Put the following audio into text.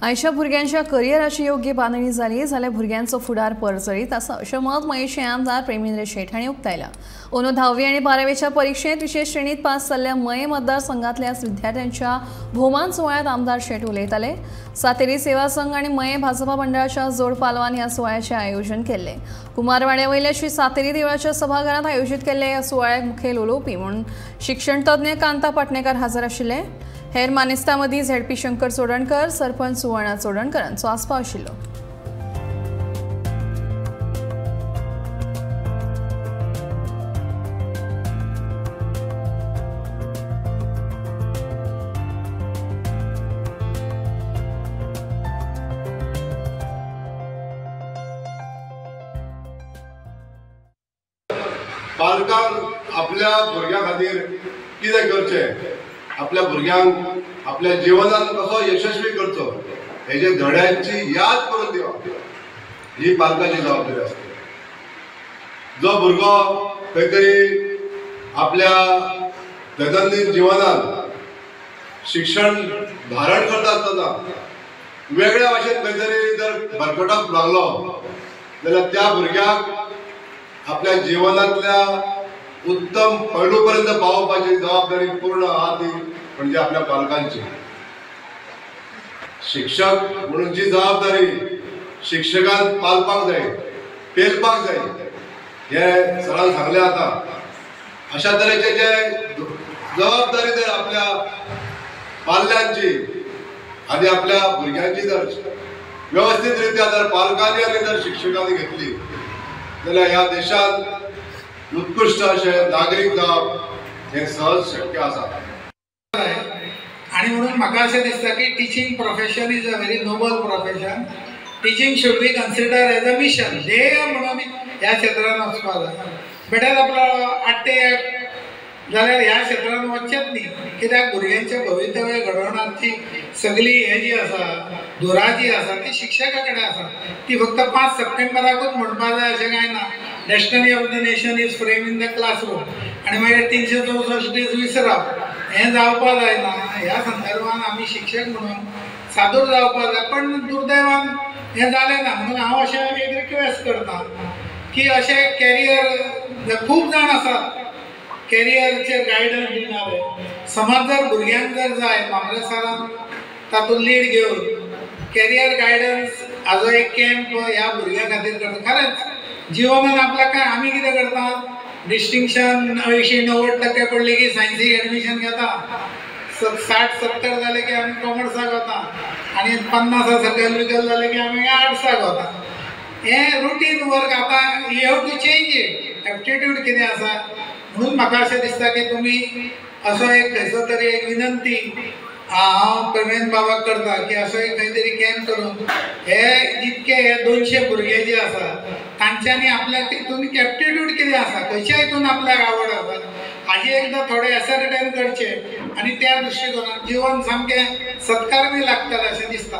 आयच्या भुरग्यांच्या करियराची योग्य बांधणी जाली जाल्यार भुरग्यांचो फुडार परचळीत आसा अशें मत मयेंचे आमदार प्रेमेंद्र शेट हांणी उक्तायलां। अंदू 10वी आनी 12वेच्या परीक्षेंत विशेष श्रेणींत पास जाल्ल्या मये मतदारसंघांतल्या विद्यार्थ्यांच्या भोवमान सुवाळ्यात आमदार शेट उलयताले। सातेरी सेवा संघ आनी मये भाजपा मंडळाच्या जोड पालवान ह्या सुवाळ्याचें आयोजन केल्लें। कुमारवाड्या वयल्या श्री सातेरी देवळाच्या सभाघरांत आयोजीत केल्ल्या ह्या सुवाळ्याक मुखेल उलोवपी म्हूण शिक्षण तज्ञ कांता पाटणेकार हाजीर आशिल्ले। हेर मानेस्तां मदीं झेडपी शंकर चोडणकर, सरपंच सुवर्णा चोडणकरांचो आस्पाव आशिल्लो। पालकांक आपल्या भुरग्यां खातीर कितें करचें, आपल्या भुरग्यांक आपल्या जिवनांत कसो यशस्वी करचो हेजे धड्यांची याद करून दिवप ही पालकाची जबाबदारी आसता। जो भुरगो खंय तरी आपल्या दैनंदीन जिवनांत शिक्षण धारण करता आसतना वेगळ्या भाशेन खंय तरी जर भरकटप लागलो जाल्यार त्या भुरग्याक आपल्या जीवनातल्या उत्तम पैलू पर्यंत पावपाची जबाबदारी पूर्ण आहा ती म्हणजे आपल्या पालकांची। शिक्षक म्हणून जी जबाबदारी शिक्षकान पालपाक जाय, पेलपाक जाय, हे सरान सांगले आता। अशा तरेचे जे जबाबदारी जर आपल्या पाल्यांची आणि आपल्या भुरग्यांची जर व्यवस्थित रित्या जर पालकांनी आणि जर शिक्षकांनी घेतली जाल्यार ह्या देशात उत्कृष्ट असे नागरिक जावप हे सहज शक्य आसा। आणि म्हणून म्हाका अशें दिसता की teaching profession is a very noble profession. Teaching should be consider as a mission, ध्येय म्हणून ह्या क्षेत्रांत वचपाक जाय। बेटर आपलो आट्टे जाल्यार ह्या क्षेत्रांत वचचेच न्ही, कित्याक भुरग्यांचें भवितव्य घडोवपाची सगळी हे जी आसा धुरा जी आसा ती शिक्षका कडेन आसा। ती फक्त 5 सप्टेंबराकूच म्हणपाक जाय अशें कांय ना। Destiny of the nation is frame in the classroom आनी मागीर 364 दीस विसरप हें जावपाक जायना। ह्या संदर्भान आमी शिक्षक म्हणून सादूर जावपाक जाय, पण दुर्दैवान हें जालें ना। म्हणून हांव अशें एक रिक्वेस्ट करता की अशें कॅरियर खूब जाण आसात कॅरियरचेर गायडन्स दिणारे। समज जर भुरग्यांक जर जाय भांगरे सरान तातूंत लीड घेवन कॅरियर गायडन्स हाजो एक कॅम्प ह्या भुरग्यां खातीर करता। खरेंच जिवनान आपल्याक काय आमी कितें करतात, डिस्टिंक्शन 80-90% पडले की सायन्सीक एडमिशन घेता, 60-70 जाले की आमी कॉमर्साक वता आनी 50 सकयल जाले की आमी आर्ट्साक वता। हें रुटीन वर्क आतां you have to change it. Aptitude कितें आसा म्हणून म्हाका अशें दिसता की तुमी असो एक खंयचो तरी एक विनंती हांव प्रेमेंद्र बाबाक करता की असो एक खंय तरी कॅम्प करून हे जितके हे 200 भुरगे जे आसा तांच्यांनी आपल्याक तितून एप्टिट्यूड कितें आसा, खंयच्या हितून आपल्याक आवड आसा हाजी एकदां थोडे एसरटेन करचे आनी त्या दृश्टीकोनान जीवन सामकें सत्कारमी लागतलें अशें दिसता।